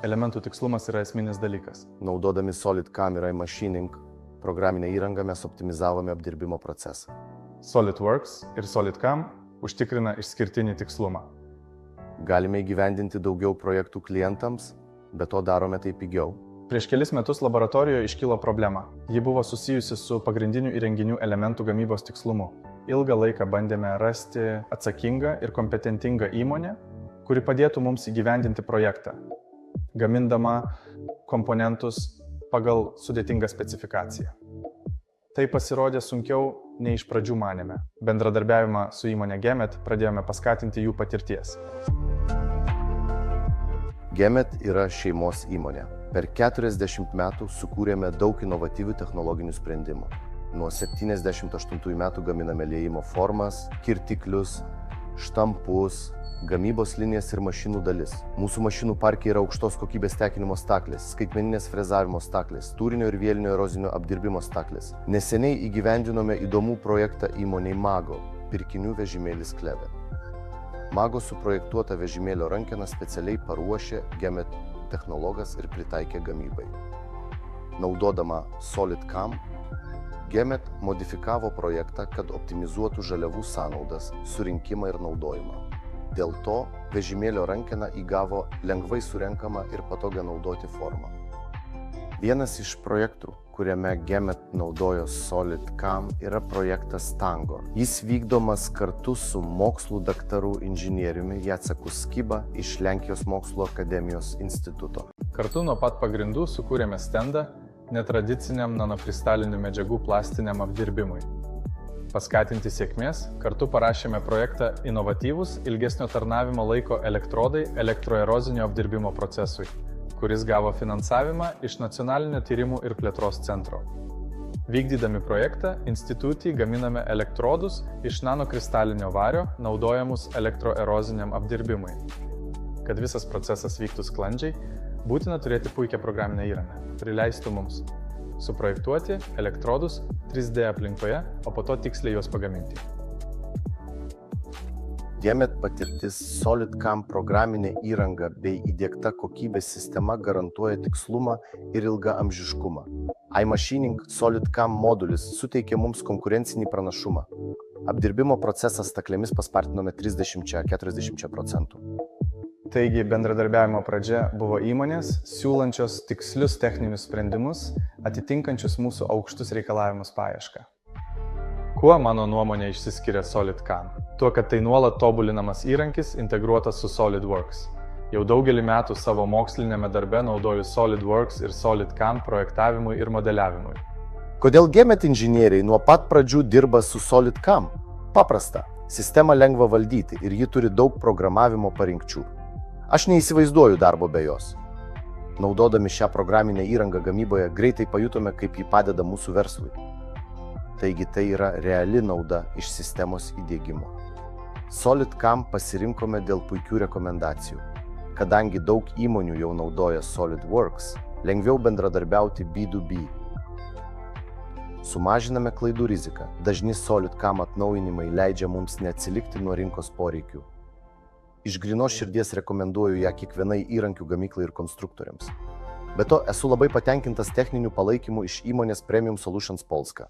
elementų tikslumas yra esminis dalykas. Naudodami SolidCAM ir iMachining programinę įrangą mes optimizavome apdirbimo procesą. SolidWorks ir SolidCAM užtikrina išskirtinį tikslumą. Galime įgyvendinti daugiau projektų klientams, bet to darome tai pigiau. Prieš kelis metus laboratorijoje iškilo problema. Ji buvo susijusi su pagrindinių įrenginių elementų gamybos tikslumu. Ilgą laiką bandėme rasti atsakingą ir kompetentingą įmonę, kuri padėtų mums įgyvendinti projektą, gamindama komponentus pagal sudėtingą specifikaciją. Tai pasirodė sunkiau nei iš pradžių manėme. Bendradarbiavimą su įmonė Gemet pradėjome paskatinti jų patirties. Gemet yra šeimos įmonė. Per 40 metų sukūrėme daug inovatyvių technologinių sprendimų. Nuo 78 metų gaminame liejimo formas, kirtiklius, štampus, gamybos linijas ir mašinų dalis. Mūsų mašinų parke yra aukštos kokybės tekinimo staklės, skaitmeninės frezavimo staklės, tūrinio ir vielinio erozinio apdirbimo staklės. Neseniai įgyvendinome įdomų projektą įmonei Mago – pirkinių vežimėlis Kleve. Mago suprojektuota vežimėlio rankena specialiai paruošė Gemet technologas ir pritaikė gamybai. Naudodama SolidCAM, Gemet modifikavo projektą, kad optimizuotų žaliavų sąnaudas, surinkimą ir naudojimą. Dėl to vežimėlio rankena įgavo lengvai surenkamą ir patogią naudoti formą. Vienas iš projektų, kuriame Gemet naudojo SolidCAM, yra projektas Tango. Jis vykdomas kartu su mokslų daktaru inžinieriumi Jaceku Skiba iš Lenkijos mokslo akademijos instituto. Kartu nuo pat pagrindų sukūrėme stendą netradiciniam nanokristalinių medžiagų plastiniam apdirbimui. Paskatinti sėkmės, kartu parašėme projektą inovatyvūs ilgesnio tarnavimo laiko elektrodai elektroerozinio apdirbimo procesui, kuris gavo finansavimą iš Nacionalinio tyrimų ir plėtros centro. Vykdydami projektą, institutijai gaminame elektrodus iš nanokristalinio vario, naudojamus elektroeroziniam apdirbimui. Kad visas procesas vyktų sklandžiai, būtina turėti puikią programinę įrangą, prileistų mums suprojektuoti elektrodus 3D aplinkoje, o po to tiksliai juos pagaminti. Gemet patirtis SolidCAM programinė įranga bei įdiegta kokybės sistema garantuoja tikslumą ir ilgaamžiškumą. iMachining SolidCAM modulis suteikia mums konkurencinį pranašumą. Apdirbimo procesą staklėmis paspartinome 30–40%. Taigi bendradarbiavimo pradžia buvo įmonės, siūlančios tikslius techninius sprendimus, atitinkančius mūsų aukštus reikalavimus paiešką. Kuo mano nuomonė išsiskiria SolidCAM? Tuo, kad tai nuolat tobulinamas įrankis integruotas su SolidWorks. Jau daugelį metų savo mokslinėme darbe naudoju SolidWorks ir SolidCAM projektavimui ir modeliavimui. Kodėl Gemet inžinieriai nuo pat pradžių dirba su SolidCAM? Paprasta. Sistemą lengva valdyti ir ji turi daug programavimo parinkčių. Aš neįsivaizduoju darbo be jos. Naudodami šią programinę įrangą gamyboje greitai pajutome, kaip ji padeda mūsų verslui. Taigi tai yra reali nauda iš sistemos įdiegimo. SolidCAM pasirinkome dėl puikių rekomendacijų. Kadangi daug įmonių jau naudoja SolidWorks, lengviau bendradarbiauti B2B. Sumažiname klaidų riziką. Dažni SolidCAM atnaujinimai leidžia mums neatsilikti nuo rinkos poreikių. Iš grynos širdies rekomenduoju ją kiekvienai įrankių gamyklai ir konstruktoriams. Be to, esu labai patenkintas techniniu palaikymu iš įmonės Premium Solutions Polska.